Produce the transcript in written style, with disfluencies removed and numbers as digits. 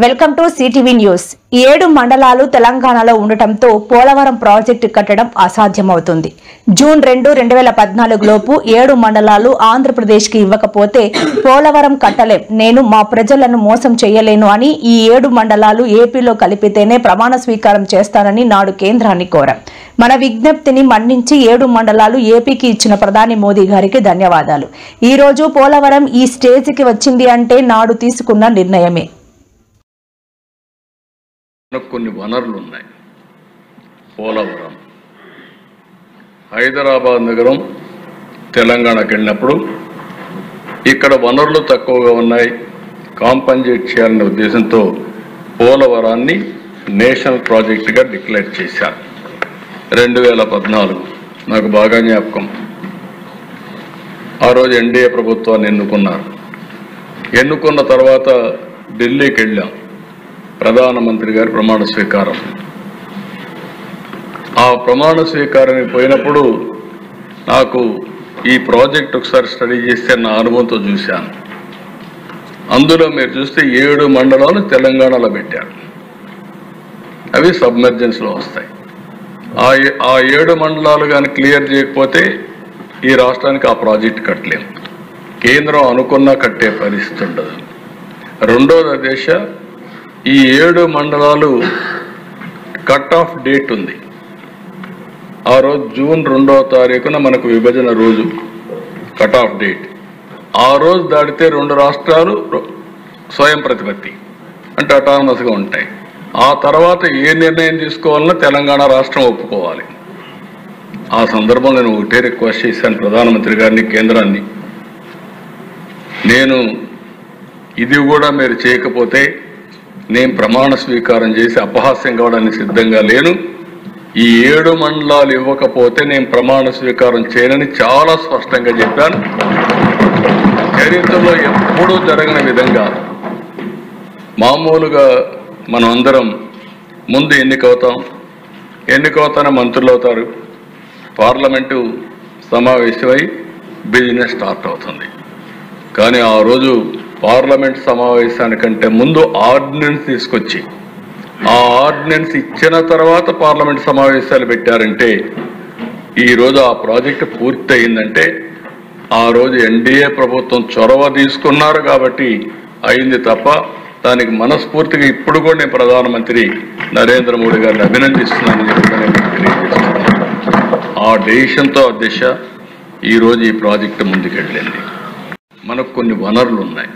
Welcome to CTV news. 7 మండలాలు తెలంగాణలో ఉండటంతో పోలవరం ప్రాజెక్టు కట్టడం అసాధ్యమవుతుంది. జూన్ 2, 2014 లోపు 7 మండలాలు ఆంధ్రప్రదేశ్కి ఇవ్వకపోతే పోలవరం కట్టలేం. నేను మా ప్రజలను మోసం చేయలేను అని ఈ 7 మండలాలు ఏపీలో కలిపితేనే ప్రమాణ స్వీకారం చేస్తానని నాడు కేంద్రాన్ని కోరాం. మన విజ్ఞప్తిని మన్నించి 7 మండలాలు ఏపీకి ఇచ్చిన ప్రధాని మోదీ గారికి ధన్యవాదాలు. ఈ రోజు పోలవరం ఈ స్టేజికి వచ్చింది అంటే నాడు తీసుకున్న నిర్ణయమే. కొన్ని వనరులు ఉన్నాయి. పోలవరం, హైదరాబాద్ నగరం తెలంగాణకి వెళ్ళినప్పుడు ఇక్కడ వనరులు తక్కువగా ఉన్నాయి, కాంపన్సేట్ చేయాలనే ఉద్దేశంతో పోలవరాన్ని నేషనల్ ప్రాజెక్టుగా డిక్లేర్ చేశారు. 2014 నాకు బాగా జ్ఞాపకం. ఆ రోజు ఎన్డీఏ ప్రభుత్వాన్ని ఎన్నుకున్నారు. ఎన్నుకున్న తర్వాత ఢిల్లీకి వెళ్ళాం. ప్రధానమంత్రి గారి ప్రమాణ స్వీకారం. ఆ ప్రమాణ స్వీకారానికి పోయినప్పుడు నాకు ఈ ప్రాజెక్ట్ ఒకసారి స్టడీ చేస్తే నా అనుభవంతో చూశాను. అందులో మీరు చూస్తే 7 మండలాలు తెలంగాణలో పెట్టారు. అవి సబ్మెర్జెన్స్లో వస్తాయి. ఆ 7 మండలాలు కానీ క్లియర్ చేయకపోతే ఈ రాష్ట్రానికి ఆ ప్రాజెక్ట్ కట్టలేము. కేంద్రం అనుకున్నా కట్టే పరిస్థితి ఉండదు. రెండోది దేశ ఈ 7 మండలాలు కట్ ఆఫ్ డేట్ ఉంది. ఆ రోజు జూన్ 2వ తారీఖున మనకు విభజన రోజు కట్ ఆఫ్ డేట్. ఆ రోజు దాటితే 2 రాష్ట్రాలు స్వయం ప్రతిపత్తి అంటే అటానమస్గా ఉంటాయి. ఆ తర్వాత ఏ నిర్ణయం తీసుకోవాలన్నా తెలంగాణ రాష్ట్రం ఒప్పుకోవాలి. ఆ సందర్భంలో నేను ఒకటే రిక్వెస్ట్ చేశాను ప్రధానమంత్రి గారిని, కేంద్రాన్ని. నేను ఇది కూడా మీరు చేయకపోతే నేను ప్రమాణ స్వీకారం చేసి అపహాస్యం కావడానికి సిద్ధంగా లేను. ఈ 7 మండలాలు ఇవ్వకపోతే నేను ప్రమాణ స్వీకారం చేయనని చాలా స్పష్టంగా చెప్పాను. చరిత్రలో ఎప్పుడూ జరగని విధంగా మామూలుగా మనం అందరం ముందు ఎన్నికవుతానే మంత్రులు అవుతారు, పార్లమెంటు సమావేశమై బిజినెస్ స్టార్ట్ అవుతుంది. కానీ ఆ రోజు పార్లమెంట్ సమావేశానికంటే ముందు ఆర్డినెన్స్ తీసుకొచ్చి ఆ ఆర్డినెన్స్ ఇచ్చిన తర్వాత పార్లమెంట్ సమావేశాలు పెట్టారంటే ఈరోజు ఆ ప్రాజెక్టు పూర్తి అయిందంటే ఆ రోజు ఎన్డీఏ ప్రభుత్వం చొరవ తీసుకున్నారు కాబట్టి అయింది తప్ప దానికి మనస్ఫూర్తిగా ఇప్పుడు కూడా నేను ప్రధానమంత్రి నరేంద్ర మోడీ గారిని అభినందిస్తున్నానని తెలియజేస్తున్నాను. ఆ డెసిషన్తో దిశ ఈరోజు ఈ ప్రాజెక్టు ముందుకెళ్ళింది. మనకు కొన్ని వనరులు ఉన్నాయి.